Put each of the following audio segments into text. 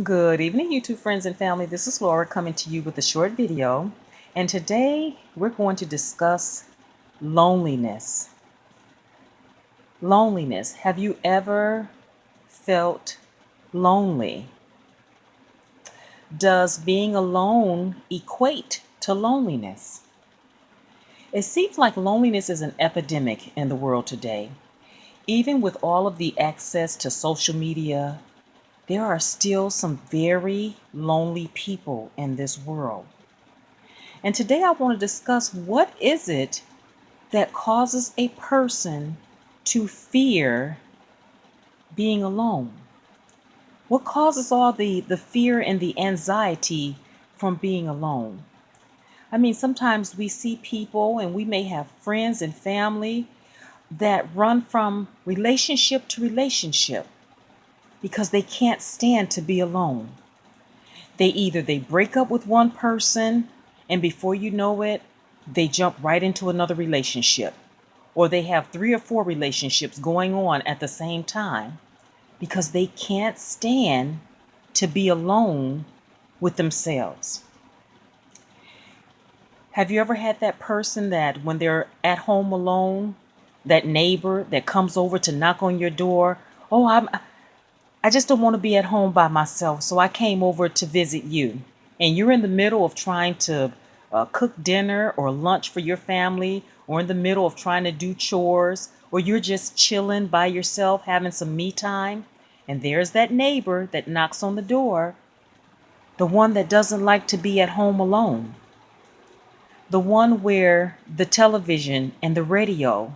Good evening, YouTube friends and family. This is Laura coming to you with a short video. And today we're going to discuss loneliness. Loneliness. Have you ever felt lonely? Does being alone equate to loneliness? It seems like loneliness is an epidemic in the world today. Even with all of the access to social media, there are still some very lonely people in this world. And today I want to discuss what is it that causes a person to fear being alone? What causes all the fear and the anxiety from being alone? I mean, sometimes we see people and we may have friends and family that run from relationship to relationship because they can't stand to be alone. They break up with one person and before you know it, they jump right into another relationship. Or they have 3 or 4 relationships going on at the same time because they can't stand to be alone with themselves. Have you ever had that person that when they're at home alone, that neighbor that comes over to knock on your door? Oh, I just don't want to be at home by myself, so I came over to visit you. And you're in the middle of trying to cook dinner or lunch for your family, or in the middle of trying to do chores, or you're just chilling by yourself, having some me time. And there's that neighbor that knocks on the door, the one that doesn't like to be at home alone, the one where the television and the radio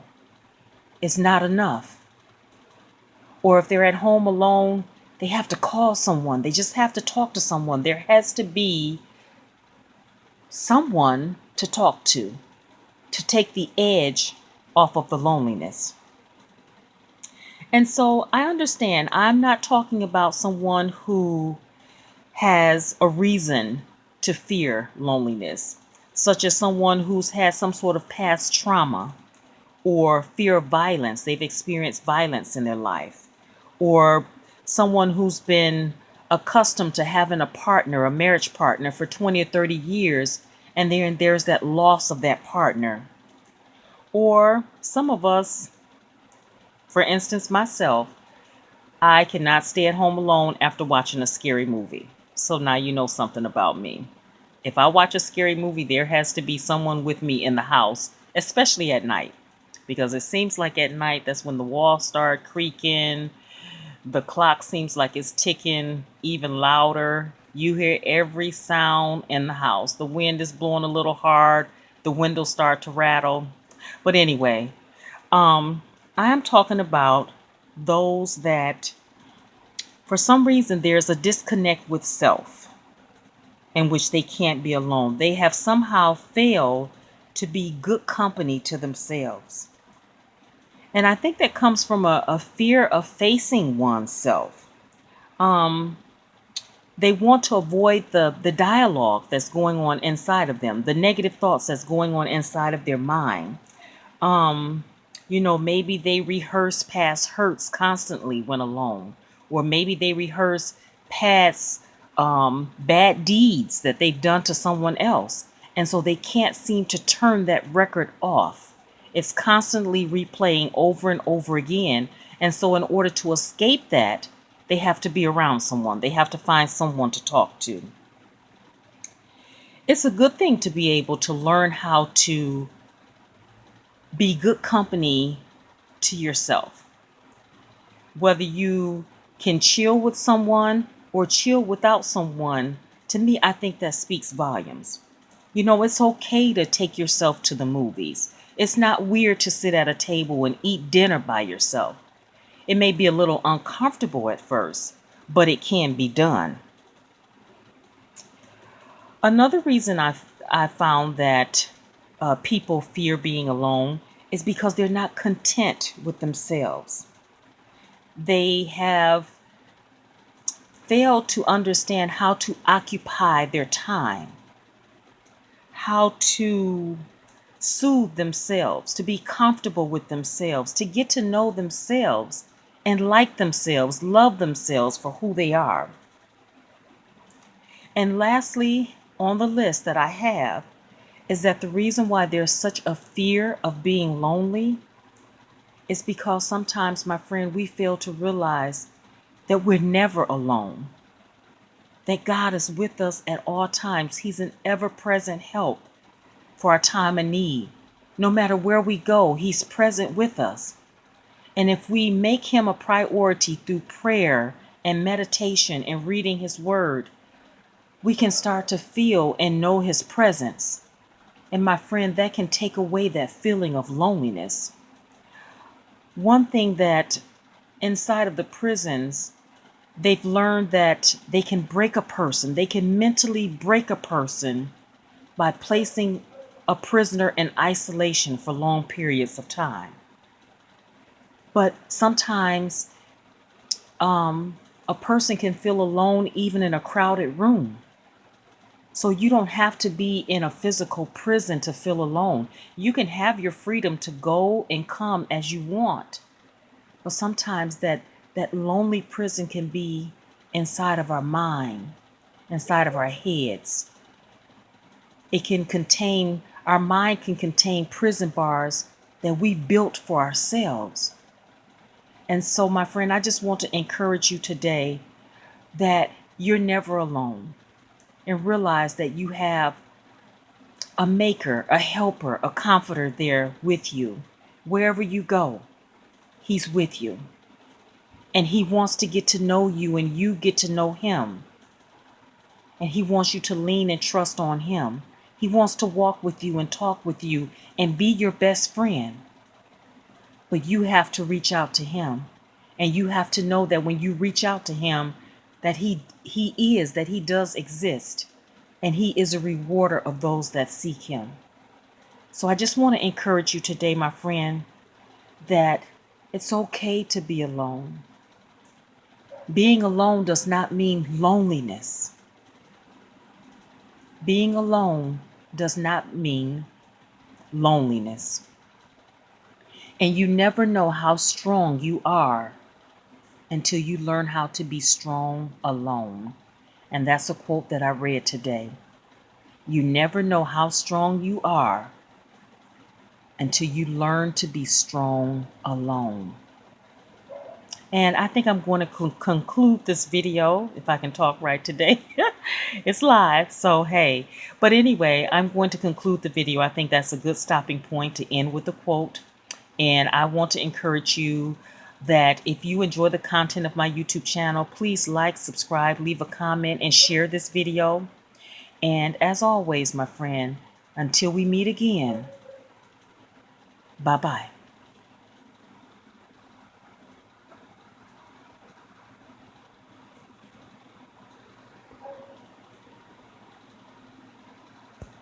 is not enough. Or if they're at home alone, they have to call someone. They just have to talk to someone. There has to be someone to talk to take the edge off of the loneliness. And so I understand I'm not talking about someone who has a reason to fear loneliness, such as someone who's had some sort of past trauma or fear of violence. They've experienced violence in their life, or someone who's been accustomed to having a partner, a marriage partner for 20 or 30 years, and there's that loss of that partner. Or some of us, for instance, myself, I cannot stay at home alone after watching a scary movie. So now you know something about me. If I watch a scary movie, there has to be someone with me in the house, especially at night, because it seems like at night that's when the walls start creaking. The clock seems like it's ticking even louder. You hear every sound in the house. The wind is blowing a little hard. The windows start to rattle. But anyway, I am talking about those that, for some reason, there's a disconnect with self in which they can't be alone. They have somehow failed to be good company to themselves. And I think that comes from a fear of facing oneself. They want to avoid the dialogue that's going on inside of them, the negative thoughts that's going on inside of their mind. Maybe they rehearse past hurts constantly when alone, or maybe they rehearse past bad deeds that they've done to someone else. And so they can't seem to turn that record off. It's constantly replaying over and over again. And so, in order to escape that, they have to be around someone, they have to find someone to talk to. It's a good thing to be able to learn how to be good company to yourself. Whether you can chill with someone or chill without someone, to me, I think that speaks volumes. It's okay to take yourself to the movies. It's not weird to sit at a table and eat dinner by yourself. It may be a little uncomfortable at first, but it can be done. Another reason I found that people fear being alone is because they're not content with themselves. They have failed to understand how to occupy their time, how to soothe themselves, to be comfortable with themselves, to get to know themselves and like themselves, love themselves for who they are. And lastly, on the list that I have is that the reason why there's such a fear of being lonely is because sometimes, my friend, we fail to realize that we're never alone, that God is with us at all times. He's an ever-present help for our time of need. No matter where we go, He's present with us. And if we make Him a priority through prayer and meditation and reading His Word, we can start to feel and know His presence. And my friend, that can take away that feeling of loneliness. One thing that inside of the prisons, they've learned that they can break a person, they can mentally break a person by placing a prisoner in isolation for long periods of time. But sometimes a person can feel alone even in a crowded room. So you don't have to be in a physical prison to feel alone. You can have your freedom to go and come as you want. But sometimes that lonely prison can be inside of our mind, inside of our heads. Our mind can contain prison bars that we built for ourselves. And so, my friend, I just want to encourage you today that you're never alone, and realize that you have a maker, a helper, a comforter there with you. Wherever you go, He's with you. And He wants to get to know you and you get to know Him. And He wants you to lean and trust on Him. He wants to walk with you and talk with you and be your best friend. But you have to reach out to Him. And you have to know that when you reach out to Him, that He does exist. And He is a rewarder of those that seek Him. So I just want to encourage you today, my friend, that it's okay to be alone. Being alone does not mean loneliness. Being alone does not mean loneliness. And you never know how strong you are until you learn how to be strong alone. And that's a quote that I read today. You never know how strong you are until you learn to be strong alone. And I think I'm going to conclude this video, if I can talk right today. It's live, so hey. But anyway, I'm going to conclude the video. I think that's a good stopping point to end with a quote. And I want to encourage you that if you enjoy the content of my YouTube channel, please like, subscribe, leave a comment, and share this video. And as always, my friend, until we meet again, bye-bye.